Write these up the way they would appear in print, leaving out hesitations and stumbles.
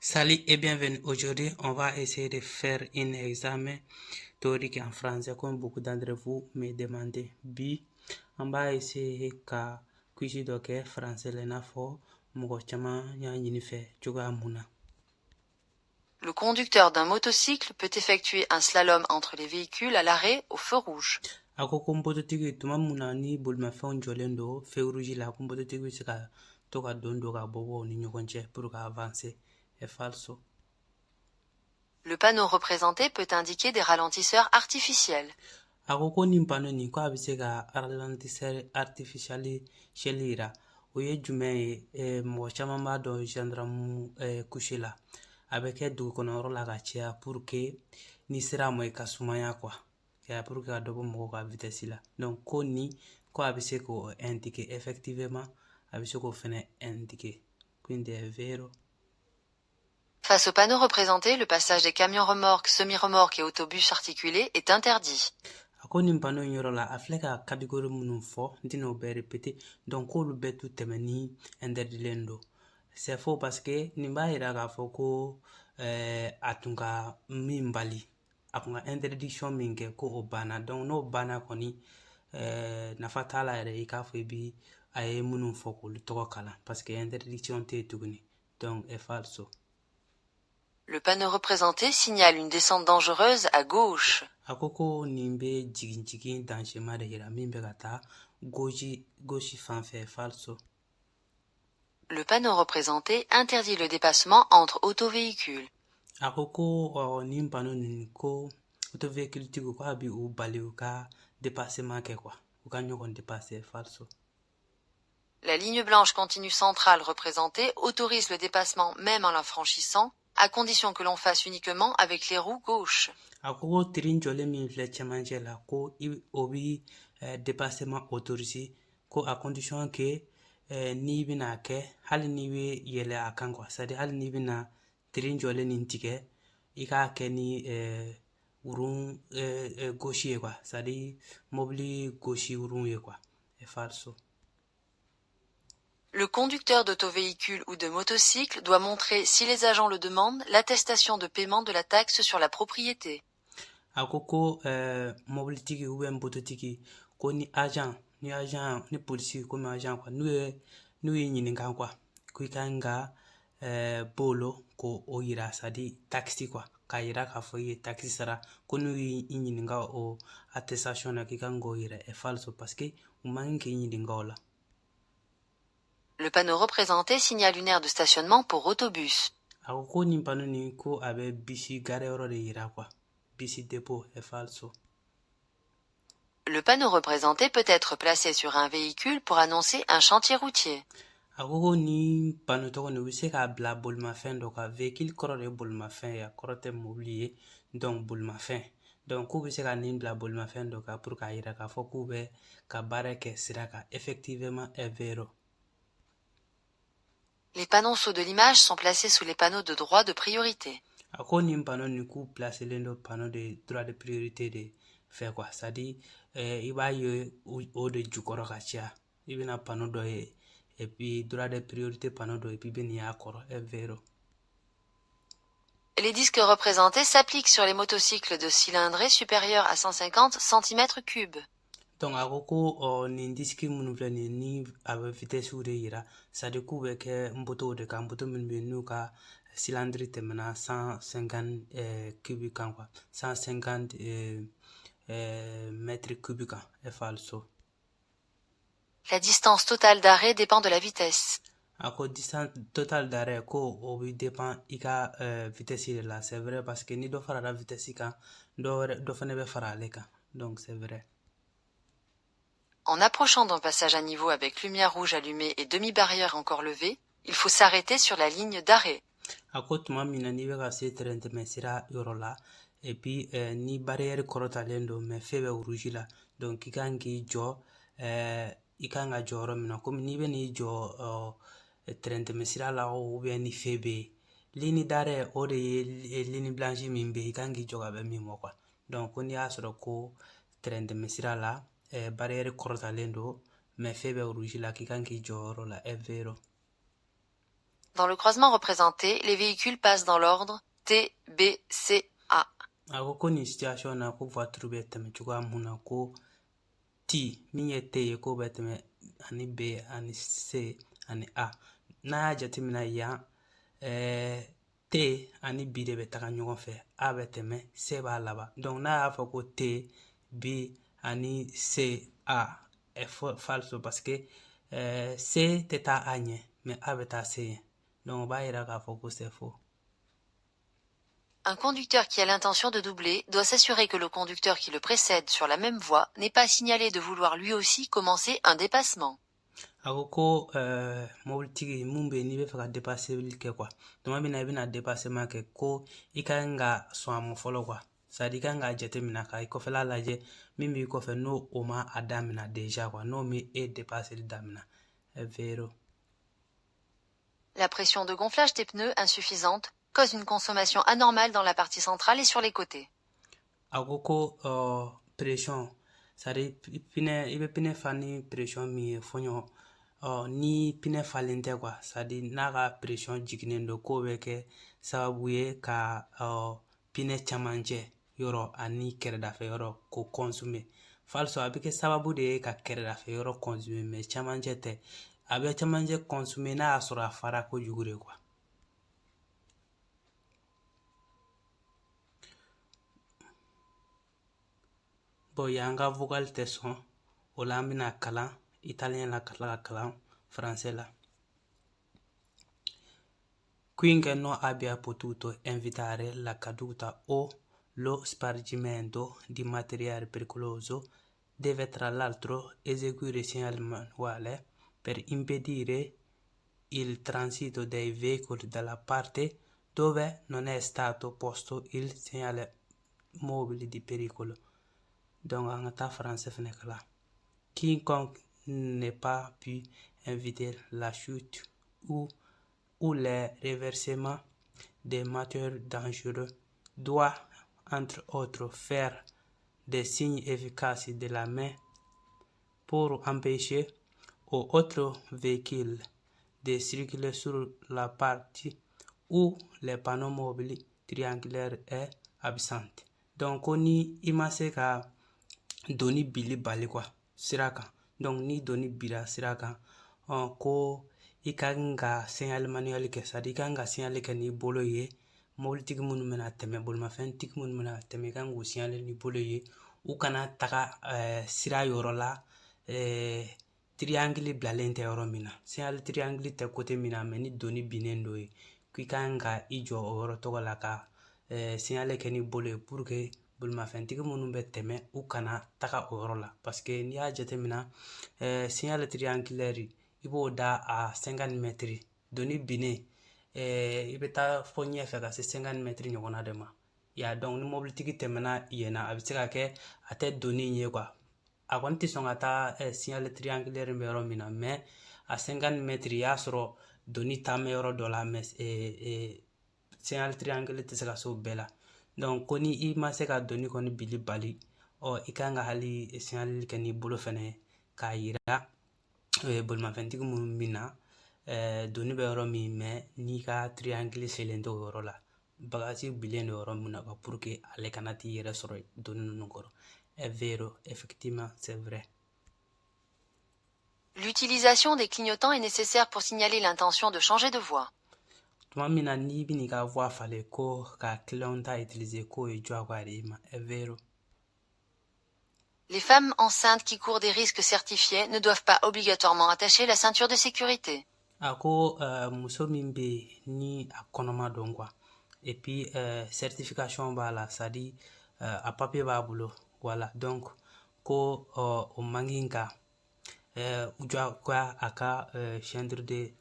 Salut et bienvenue. Aujourd'hui, on va essayer de faire un examen théorique en français comme beaucoup d'entre vous me demandez. On va essayer ka quiz doke français lena fo mugo chama nya fe chuga muna. Le conducteur d'un motocycle peut effectuer un slalom entre les véhicules à l'arrêt au feu rouge. Ako kumboto tigi tuma muna ni bulma fe jolendo feu rouge la kumboto tigi sika toka dondo ka bobo ni nyokonche pour ka avancer. Est falso. Le panneau représenté peut indiquer des ralentisseurs artificiels. Ako ko nin pano nin ko a bɛ se ka ralentisseur artificiel yira o ye jumɛn ye mɔgɔ caman b'a dɔn gendarme couché la a bɛ kɛ dugu kɔnɔ yɔrɔ la ka caya pour que ni sera mɔ i ka sumaya quoi pour que ka dɔ bɔ mɔgɔw ka vitesse la donc ko ni ko a bɛ se k'o indiquer effectivement a bɛ se k'o fɛnɛ indiquer quindi è vero. Face au panneau représenté, le passage des camions remorques, semi-remorques et autobus articulés est interdit. Ako nin pano yɔrɔ la a filɛ ka catégorie minnu fɔ n tɛna o bɛɛ répéter donc k'olu bɛɛ tu tɛmɛ ni interdilen don c'est faux parce que nin b'a yira k'a fɔ ko a tun ka min bali a kun ka interdiction min kɛ ko o banna donc n'o banna kɔni nafa t'a la yɛrɛ i k'a fɔ i bi a ye minnu fɔ k'olu tɔgɔ kalan parce que interdiction tɛ yen tuguni donc est falso. Le panneau représenté signale une descente dangereuse à gauche. Ako ko nin bɛ jigin danger de yira min bɛ ka taa gauche fan fɛ falso. Le panneau représenté interdit le dépassement entre autovéhicules. Ako ko nin panneau nin ko autovéhicule tigiw ko a bi u bali u ka dépassement kɛ quoi u ka ɲɔgɔn dépasser falso. La ligne blanche continue centrale représentée autorise le dépassement même en la franchissant, à condition que l'on fasse uniquement avec les roues gauches. Ako ko tirin jɔlen min filɛ cɛmancɛ la ko o bi dépassement autorisé ko à condition que n'i bɛna kɛ hali n'i bɛ yɛlɛ a kan quoi c'est à dire hali n'i bɛna tirin jɔlen nin tigɛ i k'a kɛ ni urun gauche ye quoi c'est à dire mobili gauche urun ye quoi est falso. Le conducteur d'autovéhicule ou de motocycle doit montrer, si les agents le demandent, l'attestation de paiement de la taxe sur la propriété. Ako ko mobilitigi ou bien bototigi ko ni agent ni polisi komi agent quoi n'u ye ɲininka quoi ko i kan ka bolo ko o yira c'est à dire taxi quoi k'a yira k'a fɔ i ye taxi sara ko n'u y'i ɲininka o attestation na k'i kan k'o yira est falso parce que u man k'i ɲininka o la. Le panneau représenté signale une aire de stationnement pour autobus. Ako ko nin panneau nin ko a bɛ bisi gare yɔrɔ de yira quoi bisi dépôt est falso. Le panneau représenté peut être placé sur un véhicule pour annoncer un chantier routier. Ako ko ni panneau tɔgɔ nin u bɛ se k'a bila bolimafɛn dɔ kan véhicule kɔrɔ de ye bolimafɛn ye a kɔrɔ tɛ mobili ye donc bolimafɛn donc k'u bɛ se ka nin bila bolimafɛn dɔ kan pour k'a yira k'a fɔ k'u bɛ ka baara kɛ sira kan effectivement est vero. Les panonceaux de l'image sont placés sous les panneaux de droit de priorité. Ako nin panneau nin k'u placelen do panneau de droit de priorité de fɛ quoi c'est à dire i b'a ye o de jukɔrɔ ka caya i bɛna panneau dɔ ye et puis droit de priorité panneau dɔ et puis bɛ nin y'a kɔrɔ est vero. Les disques représentés s'appliquent sur les motocycles de cylindrée supérieure à 150 cm3. Donc ako ko nin disque minnu filɛ nin ni a bɛ vitesse de yira c'est à dire k'u bɛ kɛ moto de kan moto minnu bɛ n'u ka cylindre tɛmɛna 150 cubiques kan quoi 150 mètres cubiques kan est falso. La distance totale d'arrêt dépend de la vitesse. Ako distance totale d'arrêt ko o bi dépend i ka vitesse de la c'est vrai parce que ni dɔ farala vitesse kan dɔ fana bɛ fara ale kan donc c'est vrai. En approchant d'un passage à niveau avec lumière rouge allumée et demi-barrière encore levée, il faut s'arrêter sur la ligne d'arrêt. Ako tuma min na n'i bɛ ka se tɛrɛntɛmɛ sira yɔrɔ la et puis ni barrière kɔrɔtalen don mais feu bɛ rouge la donc i kan k'i jɔ i kan ka jɔ yɔrɔ min na komi n'i bɛ n'i jɔ tɛrɛntɛmɛ sira la ou bien ni feu bɛ yen ligne d'arrêt o de ye ligne blanche min bɛ yen i kan k'i jɔ ka bɛn min ma quoi donc ko n'i y'a sɔrɔ ko tɛrɛntɛmɛ sira la barrière kɔrɔtalen don mais feu bɛ rouge la k'i kan k'i jɔ yɔrɔ la est vero. Dans le croisement représenté, les véhicules passent dans l'ordre T, B, C, A. Ako ko nin situation na ko voiture bɛ tɛmɛ cogoya mun na ko T min ye T ye ko bɛ tɛmɛ ani B ani C ani A. N'a y'a jateminɛ yan T ani B de bɛ taga ɲɔgɔn fɛ, A bɛ tɛmɛ, C b'a laban. Donc n'a y'a fɔ ko T, B ani C, A est false parce que C tɛ taa A ɲɛ mais A bɛ taa C ɲɛ. Donc o b'a yira k'a fɔ ko c'est faux. Un conducteur qui a l'intention de doubler doit s'assurer que le conducteur qui le précède sur la même voie n'est pas signalé de vouloir lui aussi commencer un dépassement. Ako ko mobilitigi mun bɛ n'i bɛ fɛ ka dépassement kɛ quoi, tuma min na i bɛna dépassement kɛ ko i ka kan ka sɔn a ma fɔlɔ quoi, c'est à dire i ka kan ka jateminɛ ka i kɔfɛla lajɛ min b'i kɔfɛ n'o o ma a daminɛ déjà quoi, n'o mi e dépasseli daminɛ. Vero. La pression de gonflage des pneus insuffisante cause une consommation anormale dans la partie centrale et sur les côtés. Ako ko pression, c'est-à-dire i bɛ pinɛ fa ni pression min ye fɔ ɲɔgɔn ni pinɛ falen tɛ quoi, c'est-à-dire n'a ka pression jiginnen don k'o bɛ kɛ sababu ye ka pinɛ camancɛ yɔrɔ ani kɛrɛdafɛ yɔrɔ ko consommer. Falso a bɛ kɛ sababu de ye ka kɛrɛdafɛ yɔrɔ consommer mais camancɛ tɛ. A bɛ camancɛ consommer n'a y'a sɔrɔ a fara kojugu de quoi. Bon, y'an ka vocal tɛ sɔn, o la an bɛna kalan italien la ka tila ka kalan français la. Qui che non abbia potuto evitare la caduta o lo spargimento di materiale pericoloso deve tra l'altro eseguire segnale manuale per impedire il transito dei veicoli dalla parte dove non è stato posto il segnale mobile di pericolo. Donc en état français fenêtre là. Quiconque n'est pas pu éviter la chute ou les reversements des moteurs dangereux doit entre autres faire des signes efficaces de la main pour empêcher aux autres véhicules de circuler sur la partie où les panneaux mobiles triangulaires est absent. Donc on y imase ka doni bili bali quoi sira kan. Donc ni doni bira sira kan ko i ka kan ka signal manuel kɛ, c'est à dire i ka kan ka signal kɛ n'i bolo ye, mobilitigi minnu bɛna tɛmɛ, bolimafɛntigi minnu bɛna tɛmɛ, i ka kan k'u signal n'i bolo ye, u kana taga sira yɔrɔ la triangle bilalen tɛ yɔrɔ min na. Signal triangle tɛ côté min na mais ni doni binnen do ye, k'i ka kan ka i jɔ o yɔrɔ tɔgɔ la ka signal kɛ n'i bolo ye pour que bolimafɛntigi minnu bɛ tɛmɛ u kana taga o yɔrɔ la. Parce que n'i y'a jateminɛ signal triangulaire i b'o da a 50 mètres, doni binnen i bɛ taa fɔ ɲɛfɛ ka se 50 mètres ɲɔgɔnna de ma. Ya donc ni mobilitigi tɛmɛna yen na a bɛ se ka kɛ a tɛ doni ye quoi, a kɔni tɛ sɔn ka taa signal triangulaire bɛ yɔrɔ min na mais a 50 mètres i y'a sɔrɔ doni taa mɛ yɔrɔ dɔ la mais signal triangulaire tɛ se ka se o bɛɛ la. Donc ko ni i ma se ka doni kɔni bili bali i ka kan ka hali signal kɛ n'i bolo fɛnɛ k'a yira bolimafɛntigi minnu bɛ na doni bɛ yɔrɔ min mais n'i ka triangle selen tɛ o yɔrɔ la, bagaji bilen do yɔrɔ min na pour que ale kana t'i yɛrɛ sɔrɔ doni ninnu kɔrɔ. Est vero, effectivement, c'est vrai. L'utilisation des clignotants est nécessaire pour signaler l'intention de changer de voie. Tuma min na n'i bɛ n'i ka voie falen ko ka clignotant utiliser k'o ye diyagoya de i ma. Est vero. Les femmes enceintes qui courent des risques certifiés ne doivent pas obligatoirement attacher la ceinture de sécurité. A ko muso min bɛ yen ni a kɔnɔma don quoi, et puis certification b'a la, c'est à dire a papier b'a bolo, voilà, donc ko o man kan ka diyagoya a ka ceinture de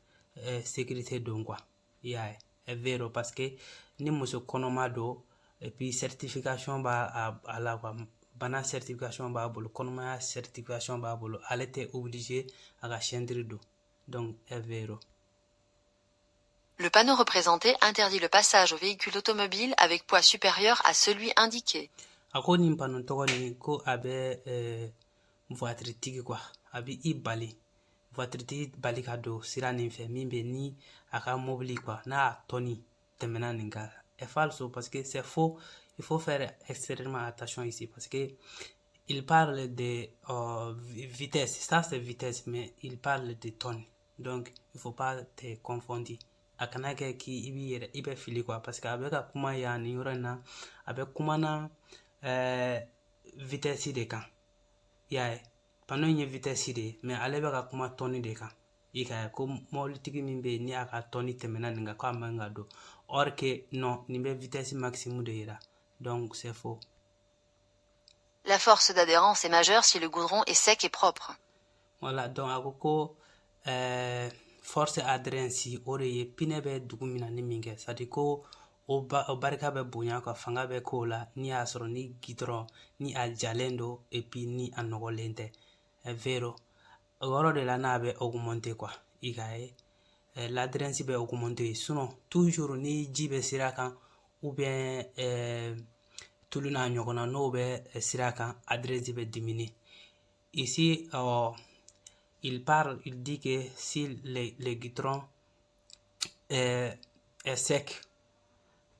sécurité don quoi. I y'a ye. Est vero parce que ni muso kɔnɔma don et puis certification b'a a la quoi, bana certification b'a bolo, kɔnɔmaya certification b'a bolo, ale tɛ obligé a ka ceinture don. Donc est vero. Le panneau représenté interdit le passage aux véhicules automobiles avec poids supérieur à celui indiqué. A ko nin panneau tɔgɔ nin ko a bɛ voiture tigi quoi, a bɛ i bali voiture tigi bali ka don sira nin fɛ min bɛ ni a ka mobili quoi n'a tɔni tɛmɛna nin kan est falso parce que c'est faux. Il faut faire extrêmement attention ici parce que il parle de vitesse, ça c'est vitesse, mais il parle de tonnes. Donc il faut pas te confondre. A kana kɛ k'i bɛ fili quoi parce que a bɛ ka kuma yan nin yɔrɔ in na a bɛ kuma na vitesse de kan. I y'a ye panneau in ye vitesse de ye mais ale bɛ ka kuma tonne de kan. I ka ye ko mobilitigi min bɛ yen ni a ka tonne tɛmɛna nin kan ko a man ka don. Or que non, nin bɛ vitesse maximum de yira. Donc c'est faux. La force d'adhérence est majeure si le goudron est sec et propre. Voilà, donc a ko ko force adhérence o de ye pinɛ bɛ dugu min na ni min kɛ c'est à dire ko o barika bɛ bonya ka fanga bɛ k'o la ni y'a sɔrɔ ni gidɔrɔn ni a jalen don et puis ni a nɔgɔlen tɛ vero o yɔrɔ de la n'a bɛ augmenter quoi i ka ye l'adhérence bɛ augmenter sinon toujours ni ji bɛ sira kan ou bien tulu n'a ɲɔgɔnna n'o bɛ sira kan adhérence bɛ diminuer. Ici il dit que si le goudron est sec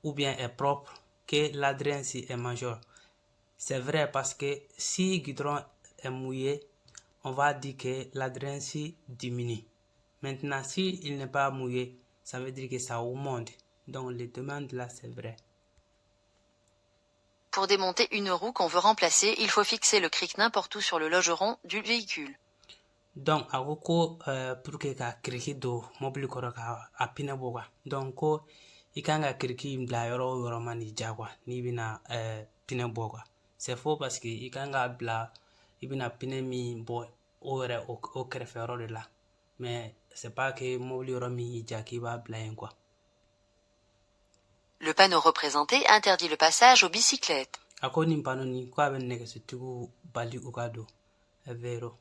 ou bien est propre, que l'adhérence est majeure. C'est vrai parce que si le goudron est mouillé, on va dire que l'adhérence diminue. Maintenant, s'il n'est pas mouillé, ça veut dire que ça augmente. Donc, les demandes là, c'est vrai. Pour démonter une roue qu'on veut remplacer, il faut fixer le cric n'importe où sur le logeron du véhicule. Donc a ko ko pour que ka kiriki don mobili kɔrɔ ka a pinɛ bɔ quoi donc ko i kan ka kiriki bila yɔrɔ o yɔrɔ ma ni ja quoi n'i bɛna pinɛ bɔ quoi c'est faux parce que i kan ka bila i bɛna pinɛ min bɔ o yɛrɛ o kɛrɛfɛ yɔrɔ de la mais c'est pas que mobili yɔrɔ min y'i ja k'i b'a bila yen quoi. Le panneau représenté interdit le passage aux bicyclettes. A ko nin panneau nin ko a bɛ nɛgɛsotigiw bali u ka don vero.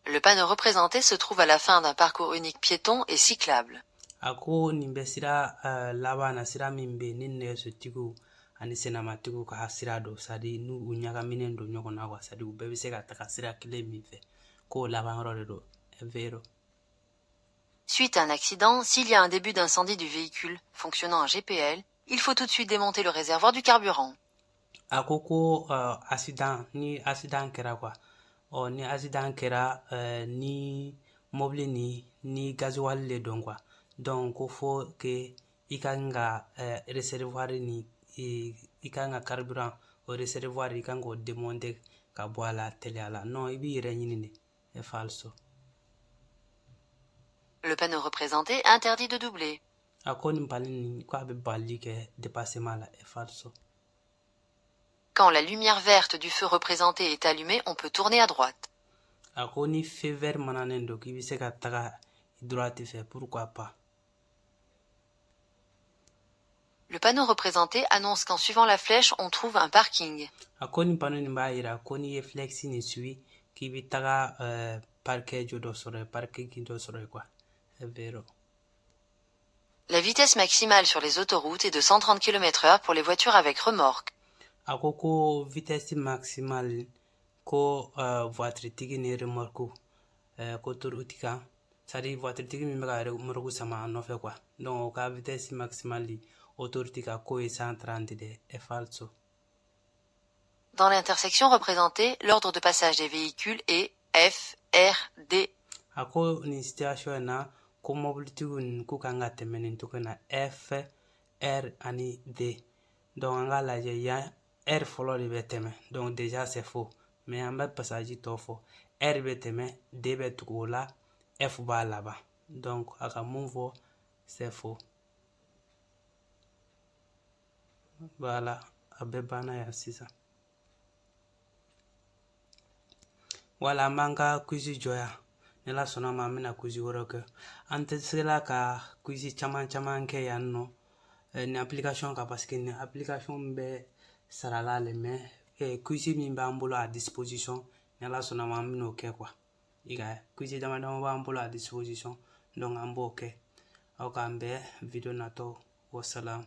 Le panneau représenté se trouve à la fin d'un parcours unique piéton et cyclable. A ko nin bɛ sira laban na sira min bɛ ni nɛgɛsotigiw ani senamatigiw ka sira don c'est à dire n'u ɲagaminen don ɲɔgɔn na quoi c'est à dire u bɛɛ bɛ se ka taga sira kelen min fɛ k'o laban yɔrɔ de don vero. Suite à un accident, s'il y a un début d'incendie du véhicule fonctionnant en GPL, il faut tout de suite démonter le réservoir du carburant. A ko ko ni accident kɛra quoi ni accident kɛra ni mobili ni gasoil le don quoi donc ko fo que i kan ka réservoir ni i kan ka carburant o réservoir i kan k'o démonter ka bɔ a la teliya la non i b'i yɛrɛ ɲini de est falso. Le panneau représenté interdit de doubler. A ko nin pali nin ko a bɛ bali kɛ dépassement la est falso. Quand la lumière verte du feu représenté est allumée, on peut tourner à droite. A ko ni feu vert mananen don k'i bɛ se ka taga droite fɛ pourquoi pas. Le panneau représenté annonce qu'en suivant la flèche, on trouve un parking. A ko nin panneau nin b'a yira ko n'i ye flèche nin suit k'i bɛ taga parquet dɔ sɔrɔ parking dɔ sɔrɔ quoi. Vero. La vitesse maximale sur les autoroutes est de 130 km/h pour les voitures avec remorque. A ko vitesse maximale ko voiture tigi ni remorque ko autoroute kan c'est à dire voiture tigi min bɛ ka remorque sama a nɔfɛ quoi donc o ka vitesse maximale autoroute kan ko ye 130 de est falso. Dans l'intersection représentée, l'ordre de passage des véhicules est F, R, D. A ko nin situation na ko mobilitigiw nin k'u kan ka tɛmɛ nin cogo in na F, R ani D donc an k'a lajɛ yan R fɔlɔ de bɛ tɛmɛ donc déjà c'est faux mais an bɛ passage tɔ fɔ R bɛ tɛmɛ D bɛ tugu o la F b'a laban donc a ka mun fɔ c'est faux. Voilà a bɛɛ banna yan sisan. Voilà an b'an ka quiz jɔ yan ni Ala sɔnna ma an bɛna quiz wɛrɛ kɛ an tɛ se la ka quiz caman kɛ yan nɔ ni application kan parce que ni application bɛ sarala le mais quiz min b'an bolo à disposition ni Ala sɔnna ma an bɛn'o kɛ quoi i ka quiz dama b'an bolo à disposition donc an b'o kɛ aw k'an bɛn video natɔ wassalam.